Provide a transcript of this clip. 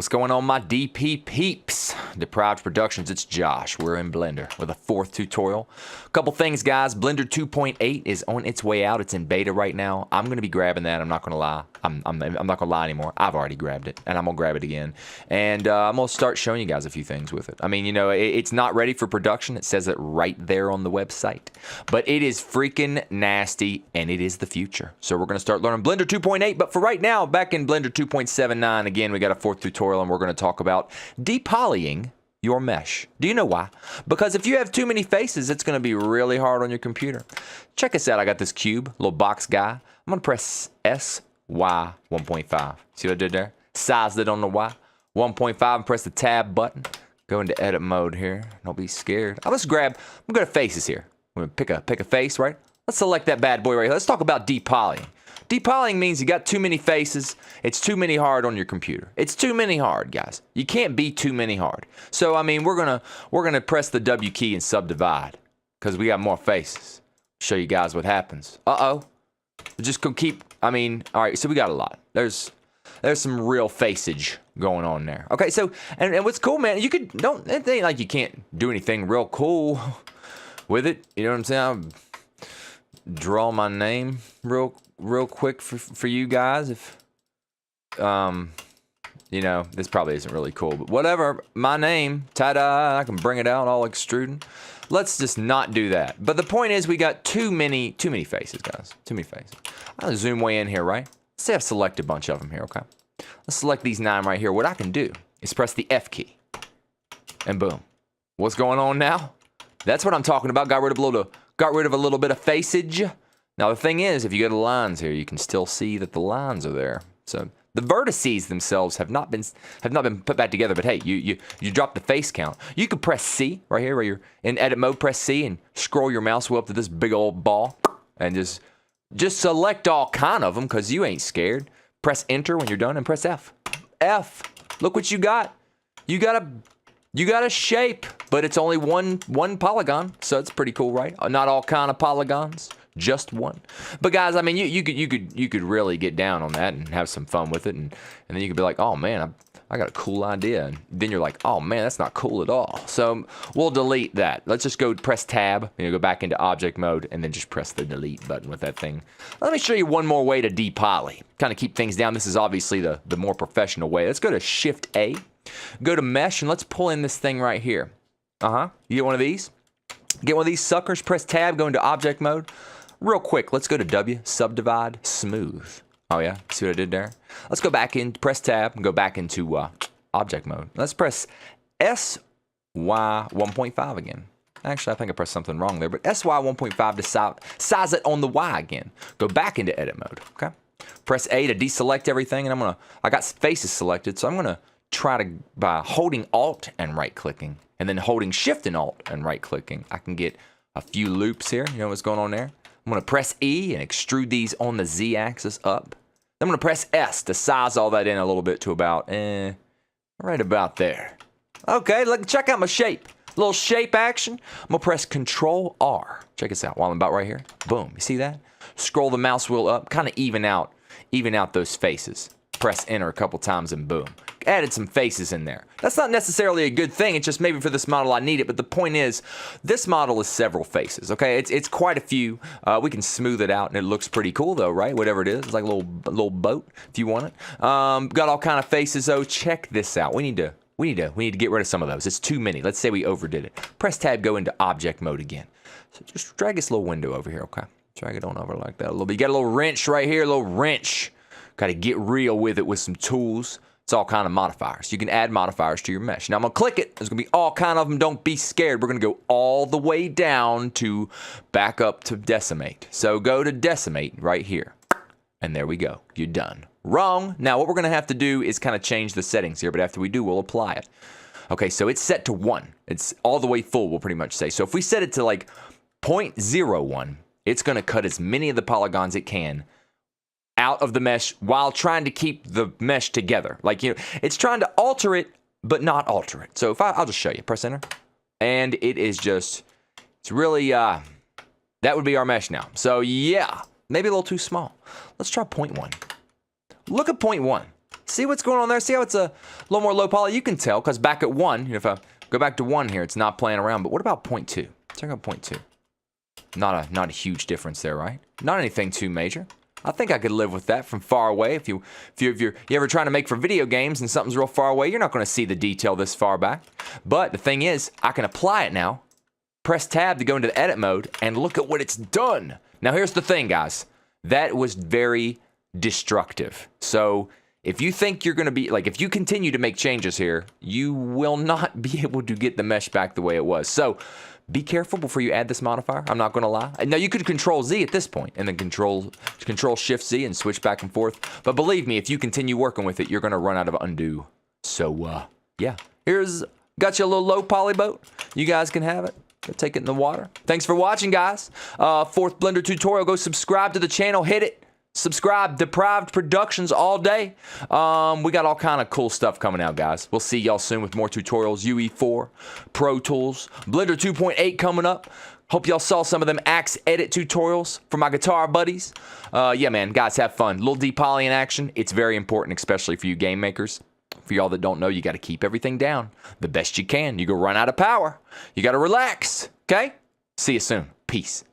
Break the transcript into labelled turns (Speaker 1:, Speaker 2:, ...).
Speaker 1: What's going on, my DP peeps? DepriveD Productions, it's Josh. We're in Blender with a fourth tutorial. A couple things, guys. Blender 2.8 is on its way out. It's in beta right now. I'm going to be grabbing that. I'm not going to lie. I'm not going to lie anymore. I've already grabbed it, and I'm going to grab it again. And I'm going to start showing you guys a few things with it. I mean, you know, it's not ready for production. It says it right there on the website. But it is freaking nasty, and it is the future. So we're going to start learning Blender 2.8. But for right now, back in Blender 2.79, again, we got a fourth tutorial, and we're going to talk about depolying your mesh. Do you know why? Because if you have too many faces, it's going to be really hard on your computer. Check this out. I got this cube, little box guy. I'm going to press SY 1.5. See what I did there? Sized it on the Y. 1.5 and press the tab button. Go into edit mode here. Don't be scared. I'm going to go to faces here. I'm going to pick a face, right? Let's select that bad boy right here. Let's talk about depolying. Depolying means you got too many faces. It's too many hard on your computer. It's too many hard, guys. You can't be too many hard. So I mean, we're gonna press the W key and subdivide because we got more faces. Show you guys what happens. Uh-oh. Just gonna keep. I mean, all right. So we got a lot. There's some real faceage going on there. Okay. So and what's cool, man? You could it ain't like you can't do anything real cool with it. You know what I'm saying? I'll draw my name real quick for you guys. If you know, this probably isn't really cool, but whatever. My name, ta-da, I can bring it out all extruding. Let's just not do that. But the point is, we got too many faces, guys. Too many faces. I'll zoom way in here, right? Let's say I've selected a bunch of them here, okay? Let's select these 9 right here. What I can do is press the F key, and boom. What's going on now? That's what I'm talking about. Got rid of a little bit of faceage. Now the thing is, if you go to lines here, you can still see that the lines are there. So the vertices themselves have not been put back together. But hey, you drop the face count. You could press C right here, where you're in edit mode. Press C and scroll your mouse wheel up to this big old ball, and just select all kind of them because you ain't scared. Press Enter when you're done, and press F. F. Look what you got. You got a shape, but it's only one polygon, so it's pretty cool, right? Not all kind of polygons. Just one. But guys, I mean, you could really get down on that and have some fun with it, and then you could be like, oh man, I got a cool idea, and then you're like, oh man, that's not cool at all. So we'll delete that. Let's just go press tab, go back into object mode, and then just press the delete button with that thing. Let me show you one more way to depoly. Kind of keep things down. This is obviously the more professional way. Let's go to Shift A, go to Mesh, and let's pull in this thing right here. You get one of these? Get one of these suckers, press tab, go into object mode. Real quick, let's go to W, subdivide, smooth. Oh yeah, see what I did there? Let's go back in, press tab, and go back into object mode. Let's press SY 1.5 again. Actually, I think I pressed something wrong there, but SY 1.5 to size it on the Y again. Go back into edit mode, okay? Press A to deselect everything, and I got faces selected, so I'm gonna try to, by holding Alt and right-clicking, and then holding Shift and Alt and right-clicking, I can get a few loops here. You know what's going on there? I'm going to press E and extrude these on the Z axis up. I'm going to press S to size all that in a little bit to about, right about there. Okay, look, check out my shape. Little shape action. I'm going to press Control R. Check this out while I'm about right here. Boom, you see that? Scroll the mouse wheel up, kind of even out those faces. Press Enter a couple times and boom. Added some faces in there. That's not necessarily a good thing. It's just maybe for this model I need it. But the point is, this model is several faces. Okay, it's quite a few. We can smooth it out, and it looks pretty cool though, right? Whatever it is, it's like a little boat if you want it. Got all kind of faces though. Check this out. We need to get rid of some of those. It's too many. Let's say we overdid it. Press tab, go into object mode again. So just drag this little window over here. Okay, drag it on over like that a little bit. You got a little wrench right here. A little wrench. Got to get real with it with some tools. It's all kind of modifiers. You can add modifiers to your mesh. Now I'm going to click it. There's going to be all kind of them. Don't be scared. We're going to go all the way down to back up to decimate. So go to decimate right here. And there we go. You're done. Wrong. Now what we're going to have to do is kind of change the settings here. But after we do, we'll apply it. Okay, so it's set to 1. It's all the way full, we'll pretty much say. So if we set it to like 0.01, it's going to cut as many of the polygons it can out of the mesh while trying to keep the mesh together. Like, it's trying to alter it, but not alter it. So if I'll just show you. Press Enter. And it is just, it's really, that would be our mesh now. So yeah, maybe a little too small. Let's try 0.1. Look at 0.1. See what's going on there? See how it's a little more low poly? You can tell because back at 1, you know, if I go back to 1 here, it's not playing around. But what about 0.2? Check out 0.2. Not a huge difference there, right? Not anything too major. I think I could live with that from far away. If you're ever trying to make for video games and something's real far away, you're not going to see the detail this far back. But the thing is, I can apply it now. Press tab to go into the edit mode, and look at what it's done. Now here's the thing, guys. That was very destructive. So if you think you're going to be, like, if you continue to make changes here, you will not be able to get the mesh back the way it was. So be careful before you add this modifier. I'm not going to lie. Now, you could Control Z at this point, and then Control Shift Z and switch back and forth. But believe me, if you continue working with it, you're going to run out of undo. So, yeah. Got you a little low poly boat. You guys can have it. Go take it in the water. Thanks for watching, guys. Fourth Blender tutorial. Go subscribe to the channel. Hit it. Subscribe. DepriveD Productions all day. We got all kind of cool stuff coming out, guys. We'll see y'all soon with more tutorials. UE4, Pro Tools, Blender 2.8 coming up. Hope y'all saw some of them axe edit tutorials for my guitar buddies. Yeah, man, guys, have fun. Little depoly in action. It's very important, especially for you game makers. For y'all that don't know, you got to keep everything down the best you can. You go run out of power. You got to relax, okay? See you soon. Peace.